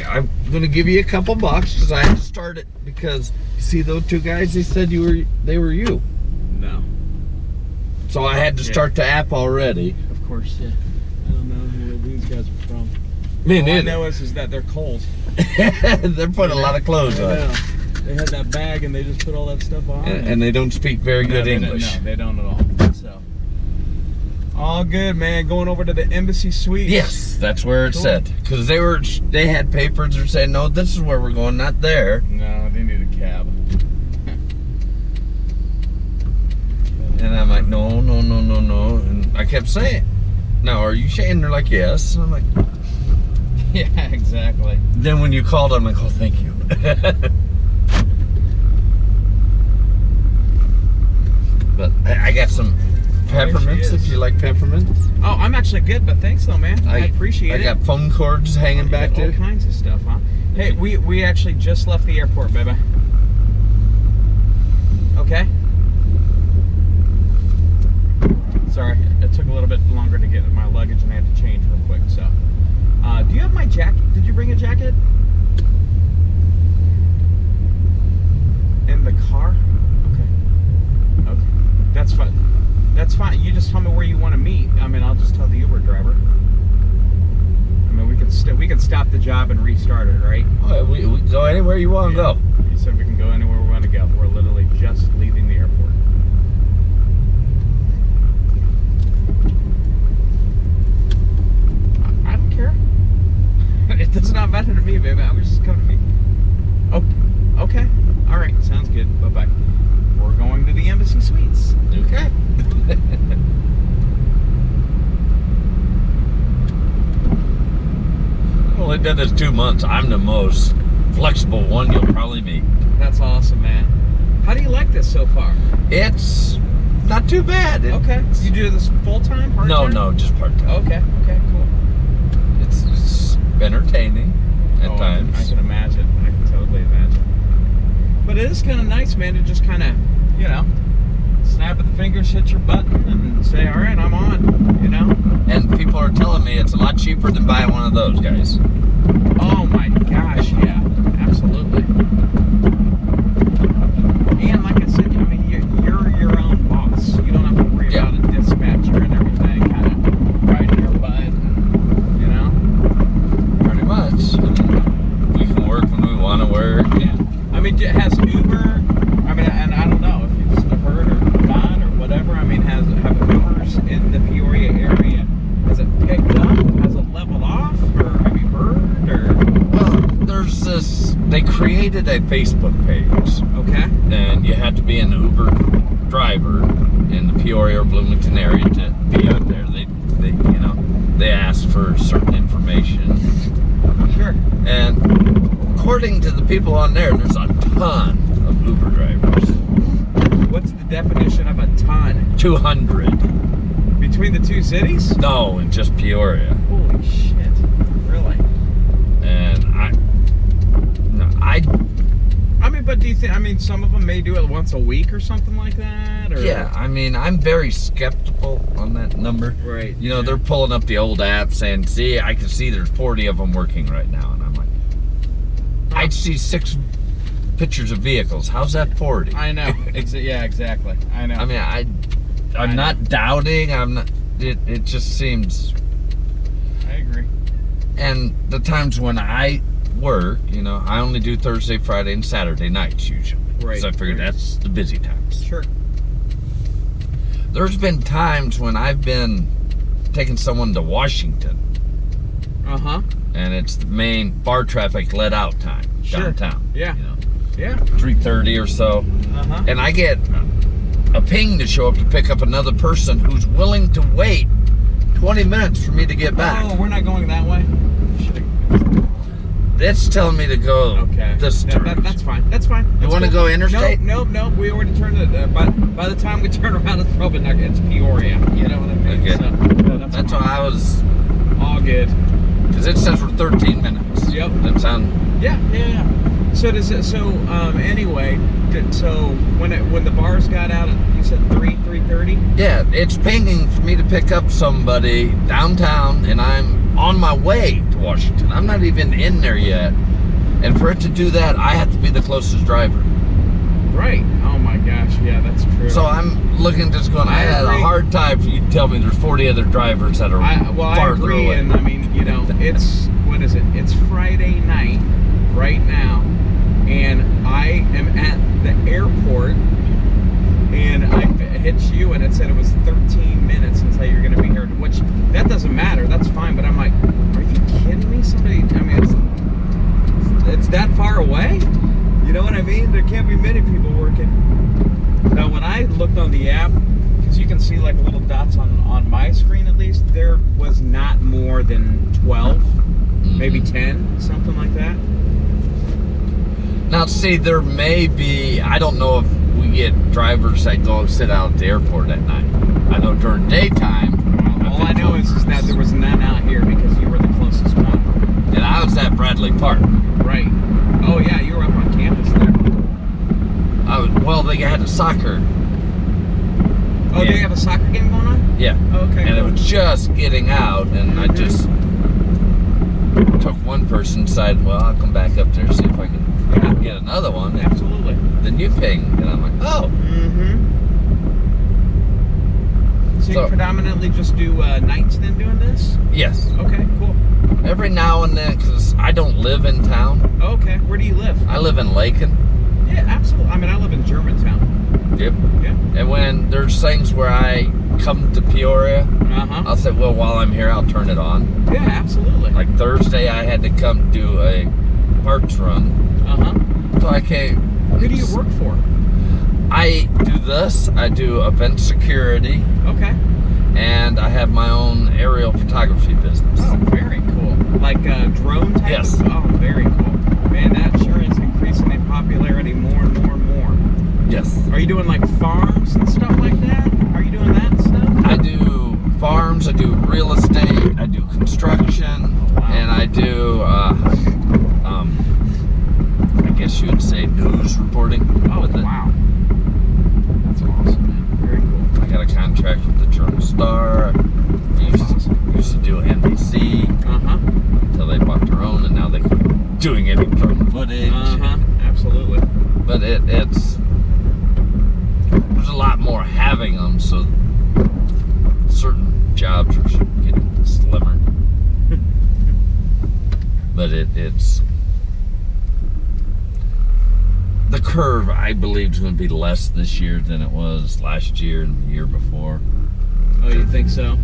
I'm gonna give you a couple bucks because I had to start it because you see those two guys. They said they were you. No. So I had to start the app already. Of course, yeah. I don't know where these guys are from. Me All I neither. know is that they're cold. They're putting a lot of clothes on. They had that bag and they just put all that stuff on. And they don't speak very good English. No, they don't at all. So, all good, man. Going over to the Embassy Suites. Yes, that's where it's Cool. said. Because they had papers that said, no, this is where we're going, not there. No, they need a cab. And I'm like, no. And I kept saying, no, are you saying? They're like, yes. And I'm like, Yeah, exactly. then when you called, I'm like, oh, thank you. But I got some peppermints if you like peppermints. Oh, I'm actually good, but thanks though, man. I appreciate it. I got phone cords hanging back all there. kinds of stuff, huh? Hey, we actually just left the airport, baby. Okay. Sorry, it took a little bit longer to get my luggage, and I had to change real quick. So, do you have my jacket? Did you bring a jacket? In the car? Okay. Okay. That's fine. That's fine. You just tell me where you want to meet. I mean, I'll just tell the Uber driver. I mean, we can stop the job and restart it, right? Oh, we can go anywhere you want to go. You said we can go anywhere we want to go. We're literally just leaving the airport. I don't care. It does not matter to me, baby. I was just coming to me. Oh, okay. All right. Sounds good. Bye-bye. We're going to the Embassy Suites. Okay. I've only done this 2 months. I'm the most flexible one you'll probably meet. That's awesome, man. How do you like this so far? It's not too bad. Okay. You do this full-time, part-time? No, just part-time. Okay, cool. It's entertaining at times. I can imagine. I can totally imagine. But it is kind of nice, man, to just kind of, snap of the fingers, hit your button, and say, all right, I'm on, And people are telling me it's a lot cheaper than buying one of those guys. Oh, my gosh, yeah. Absolutely. And like I said, I mean, you're your own boss. You don't have to worry about a dispatcher and everything kind of riding your butt, Pretty much. We can work when we want to work. Yeah. I mean, has Uber, and I don't know if you just heard or not or whatever, have Ubers in the Peoria area, has it picked up? Has it leveled off? Or have you heard? Or? Well, there's this, they created a Facebook page. Okay. And you had to be an Uber driver in the Peoria or Bloomington area to be on there. They asked for certain information. Sure. And according to the people on there, there's a ton of Uber drivers. What's the definition of a ton? 200. Between the two cities? No, in just Peoria. Holy shit. Really? And but do you think, some of them may do it once a week or something like that? Or? Yeah, I'm very skeptical on that number. Right. They're pulling up the old app saying, see, I can see there's 40 of them working right now. And I'm like, I'd see 6 pictures of vehicles. How's that 40? I know. Yeah, exactly. I know. I mean, I'm not doubting. I'm not. It just seems. I agree. And the times when I work, I only do Thursday, Friday, and Saturday nights usually. Right. So I figured that's the busy times. Sure. There's been times when I've been taking someone to Washington. Uh-huh. And it's the main bar traffic let out time downtown. Yeah. Yeah. 3:30 or so. Uh-huh. And I get a ping to show up to pick up another person who's willing to wait 20 minutes for me to get back. Oh, we're not going that way? It's telling me to go this direction. That's fine. That's fine. You want to go interstate? Nope. We already turned it. By the time we turn around, it's probably not. It's Peoria. You know what I mean? Okay. So, that's why I was. All good. Because it says we're 13 minutes. Yep. That sound. Yeah. So does it? So anyway, so when the bars got out, you said 3:30. Yeah, it's pinging for me to pick up somebody downtown, and I'm on my way to Washington. I'm not even in there yet. And for it to do that, I have to be the closest driver. Right. Oh my gosh. Yeah, that's true. So I'm looking just going, I had a agree. hard time for you to tell me there's 40 other drivers that are I farther agree, away. and I mean, you know, it's, what is it? It's Friday night right now, and I am at the airport, and I hit you, and it said it was 13 minutes until you're going to be here, which, that doesn't matter, that's fine, but I'm like, are you kidding me? Somebody, I mean, it's that far away? You know what I mean? There can't be many people working. Now, when I looked on the app, because you can see like little dots on my screen at least, there was not more than 12, maybe 10, something like that. Now, see, there may be, I don't know if we get drivers that go sit out at the airport at night. I know during daytime. All I know is that there was none out here because you were the closest one. And I was at Bradley Park. Right. Oh, yeah, you were up on campus there. Well, they had a soccer. Oh, Yeah. they have a soccer game going on? Yeah. Okay. And it was just getting out, and I just took one person, decided, well, I'll come back up there, see if I can get another one. And Absolutely. then you pinged, and I'm like, oh. So you predominantly just do nights then doing this? Yes. Okay, cool. Every now and then, because I don't live in town. Okay, where do you live? I live in Lakin. Yeah, absolutely. I mean, I live in Germantown. Yep. Yeah. And when there's things where I come to Peoria, I'll say, well, while I'm here, I'll turn it on. Yeah, absolutely. Like Thursday, I had to come do a parts run. So I came. Who do you work for? I do this. I do event security. Okay. And I have my own aerial photography business. Oh, very cool. Like a drone type? Yes. Oh, very cool. Man, that sure is increasing in popularity more and more and more. Yes. Are you doing like farms and stuff like that? Are you doing that stuff? I do farms, I do real estate, I do construction, and I do, I guess you would say news reporting. Oh, wow. That's awesome, man. Very cool. I got a contract with the Journal Star. I used to do NBC until they bought their own, and now they're doing any drone footage. Absolutely. But it's there's a lot more having them, so certain jobs are getting slimmer. But it's the curve, I believe, is going to be less this year than it was last year and the year before. Oh, you think so?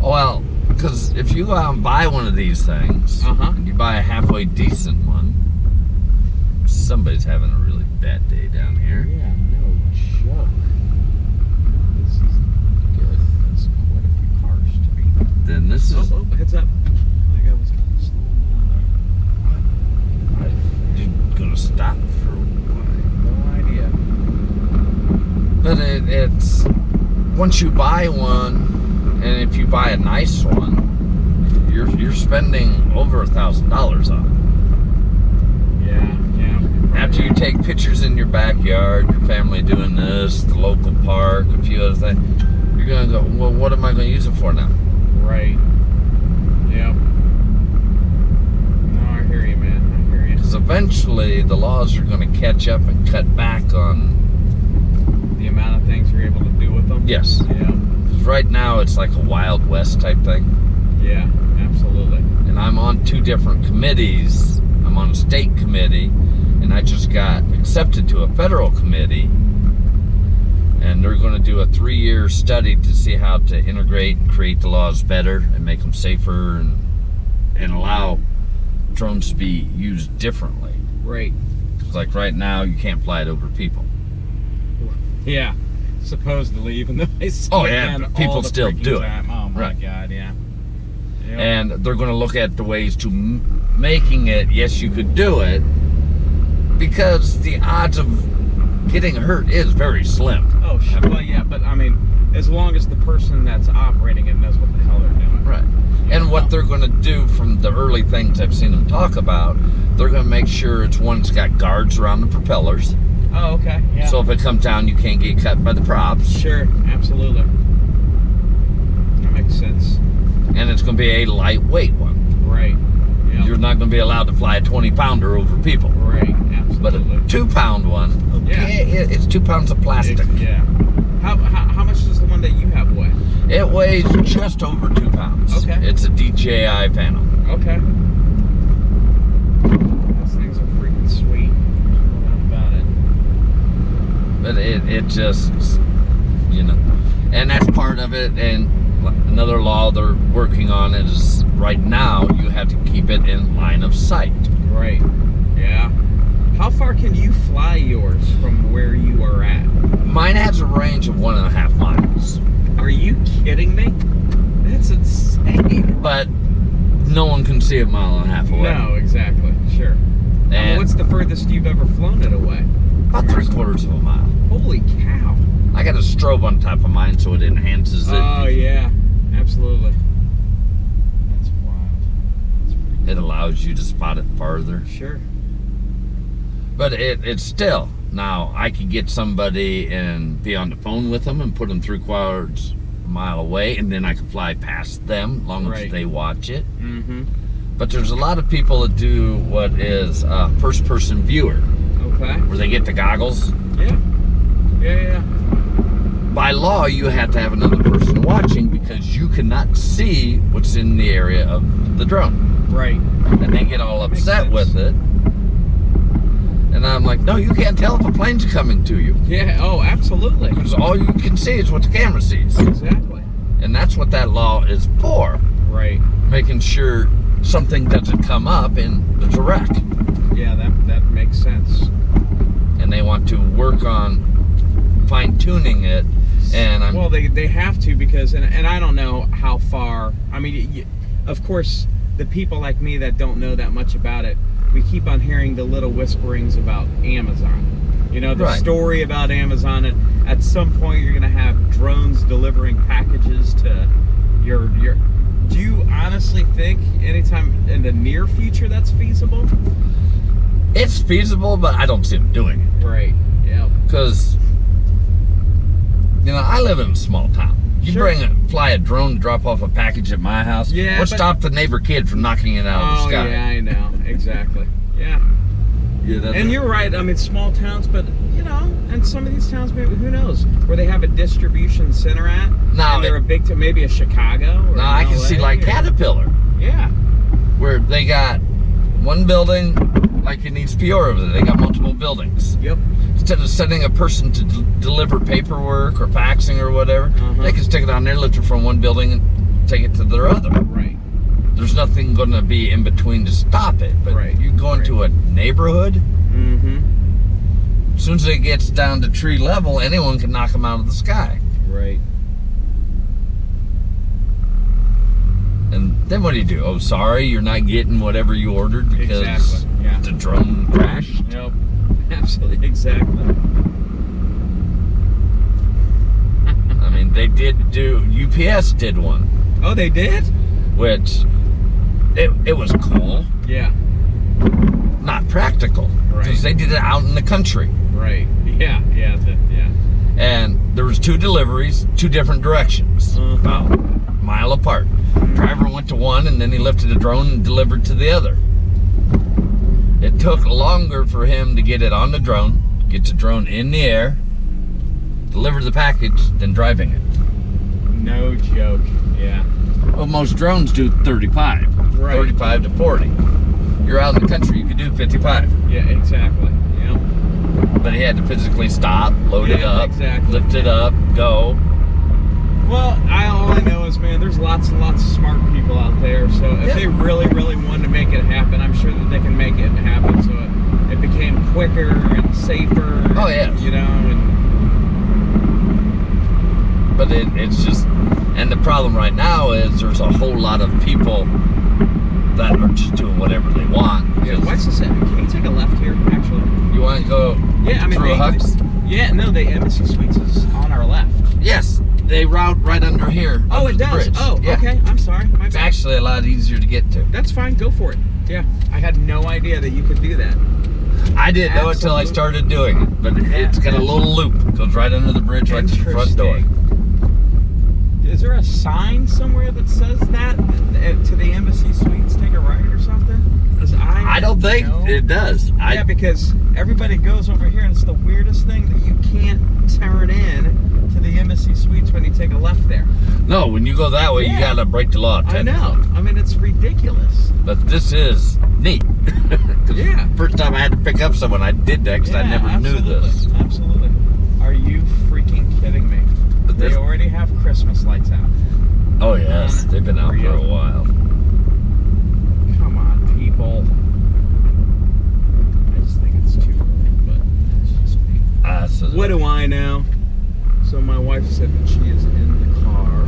Well, because if you go out and buy one of these things, and you buy a halfway decent one, somebody's having a really bad day down here. Yeah, no joke. This is good. There's quite a few cars to be. Then this is. Oh, heads up. I think I was kind of slowing down You're gonna stop for why? there. No idea. But it's once you buy one, and if you buy a nice one, you're spending over $1,000 on it. Yeah. After you take pictures in your backyard, your family doing this, the local park, a few other things, you're gonna go, well, what am I gonna use it for now? Right. Yep. No, I hear you, man. I hear you. Because eventually the laws are gonna catch up and cut back on The amount of things you're able to do with them. yes. Yeah. Because right now it's like a Wild West type thing. Yeah, absolutely. And I'm on 2 different committees. I'm on a state committee, and I just got accepted to a federal committee, and they're going to do a 3-year study to see how to integrate and create the laws better and make them safer and allow drones to be used differently. Right. Like right now, you can't fly it over people. Yeah. Supposedly, even though I see Oh, it, yeah, man, but people all the still freaking do it. time. Oh my Right. God, yeah. Yep. And they're going to look at the ways to making it, yes, you could do it, because the odds of getting hurt is very slim. Oh, well, yeah, but I mean, as long as the person that's operating it knows what the hell they're doing. Right. And what they're going to do from the early things I've seen them talk about, they're going to make sure it's one that's got guards around the propellers. Oh, okay. Yeah. So if it comes down, you can't get cut by the props. Sure, absolutely. That makes sense. And it's going to be a lightweight one. Right. not going to be allowed to fly a 20-pounder over people. Right, But a absolutely. 2-pound one, okay, it's 2 pounds of plastic. Yeah. How much does the one that you have weigh? It weighs just over 2 pounds. Okay. It's a DJI panel. Okay. Those things are freaking sweet. No doubt about it. But it just, you know, and that's part of it. And another law they're working on is right now you have to keep it in line of sight. Right. Yeah. How far can you fly yours from where you are at? Mine has a range of 1.5 miles. Are you kidding me? That's insane. But no one can see a mile and a half away. No, exactly. Sure. And What's the furthest you've ever flown it away? about 3/4 of a mile. Holy cow. I got a strobe on top of mine, so it enhances it. Oh, yeah. Absolutely. That's wild. That's pretty It allows you to spot it farther. Sure. But it's still, now I could get somebody and be on the phone with them and put them 3/4 mile away, and then I could fly past them, long as Right. they watch it. Mm-hmm. But there's a lot of people that do what is a first-person viewer, Okay. where they get the goggles. Yeah. Yeah. By law, you have to have another person watching because you cannot see what's in the area of the drone. Right. And they get all Makes upset sense. with it. And I'm like, no, you can't tell if a plane's coming to you. Yeah. Oh, absolutely. Because all you can see is what the camera sees. Exactly. And that's what that law is for. Right. Making sure something doesn't come up and there's a wreck. Yeah, that makes sense. And they want to work on fine-tuning it. And I'm Well, they have to, because, and I don't know how far, I mean, of course, the people like me that don't know that much about it, we keep on hearing the little whisperings about Amazon. You know, the Right. story about Amazon, and at some point you're going to have drones delivering packages to your... Do you honestly think anytime in the near future that's feasible? it's feasible, but I don't see them doing it. Right, yeah. Because, you know, I live in a small town. You Sure. fly a drone to drop off a package at my house. Yeah, What but- stop the neighbor kid from knocking it out of the Oh, sky? yeah, I know. Exactly. Yeah. Yeah, that's And you're right. I mean, small towns, but you know, and some of these towns, maybe who knows, where they have a distribution center at. Now, and they're a big, maybe a Chicago. Or Now I can see LA, like or- Caterpillar, Yeah. where they got one building, like in East Peoria, they got multiple buildings. Yep. Instead of sending a person to deliver paperwork or faxing or whatever, they can stick it on there, lift it from one building, and take it to their other. Right. There's nothing going to be in between to stop it. But Right. you go into a neighborhood, Mm-hmm. as soon as it gets down to tree level, anyone can knock them out of the sky. Right. And then what do? Oh, sorry, you're not getting whatever you ordered because Exactly. Yeah. the drone crashed. Yep. Absolutely. Exactly. I mean, they did do, UPS did one, Oh, they did? which it was cool, Yeah. not practical, Right. because they did it out in the country. Right. Yeah. Yeah. Yeah. And there was 2 deliveries, 2 different directions, about a mile apart. Driver went to one, and then he lifted a drone and delivered to the other. It took longer for him to get it on the drone, get the drone in the air, deliver the package, than driving it. No joke. Yeah. Well, most drones do 35, Right. 35 to 40. You're out in the country, you can do 55. Yeah. Exactly. Yep. But he had to physically stop, load it Yeah, up, exactly. lift it up, go. Well, all I know is, man, there's lots and lots of smart people out there. So if Yeah. they really, really wanted to make it happen, I'm sure that they can make it happen. So it became quicker and safer. Oh, yes. You know, and But it's just, and the problem right now is there's a whole lot of people that are just doing whatever they want. yeah, what's this? Can you take a left here, actually? You want to go Yeah, I mean, through Hucks? Yeah, no, the Embassy Suites is on our left. Yes, they route right under here. Oh, under it the does. bridge. Oh, Yeah. okay. I'm sorry. My It's bad. actually a lot easier to get to. That's fine. Go for it. Yeah, I had no idea that you could do that. I didn't know it until I Absolutely. started doing it, but it's got a little loop. Goes right under the bridge, right to the front door. Is there a sign somewhere that says that to the Embassy Suites? Take a right or something? think No. it does. Yeah, because everybody goes over here, and it's the weirdest thing that you can't turn in to the Embassy Suites when you take a left there. No, when you go that way, you Yeah. gotta break the law. I know. I mean, it's ridiculous. But this is neat. 'Cause Yeah. First time I had to pick up someone, I did that because I never knew this. Absolutely. Are you freaking kidding me? But They this- already have Christmas lights out. Oh yes, they've been out for Real. a while. Come on, people. I just think it's too early, but it's just me. So What do I know? So my wife said that she is in the car.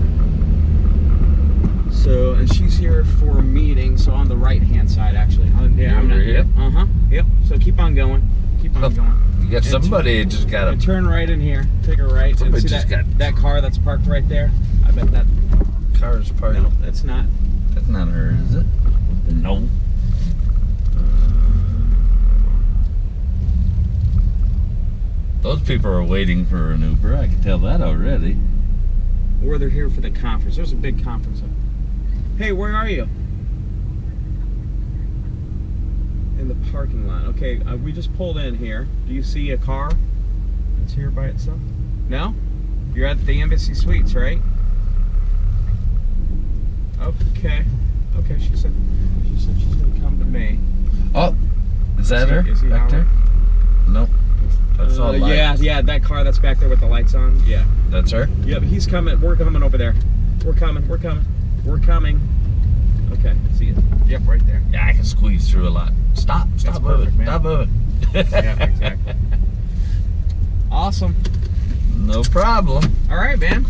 So, and she's here for a meeting, so on the right-hand side, actually. Yeah, I'm not Over here? Uh-huh. Yep. So keep on going. Keep on Oh, going. You got And somebody just got And a. turn right in here. Take a right. And Somebody see just that, got- that car that's parked right there? I bet that... Car's parked. No, that's not. That's not her, is it? No. Those people are waiting for an Uber. I can tell that already. Or they're here for the conference. There's a big conference. Hey, where are you? In the parking lot. Okay, we just pulled in here. Do you see a car that's here by itself? No? You're at the Embassy Suites, right? Okay. Okay, she said she's gonna come to me. Oh, is that her Is he back there? Nope. That's all lights. yeah, that car that's back there with the lights on. Yeah. That's her? Yep, he's coming. We're coming over there. We're coming. Okay, see it. Yep, right there. Yeah, I can squeeze through a lot. Stop That's moving. perfect, man. Stop moving. Yeah, exactly. Awesome. No problem. All right, man.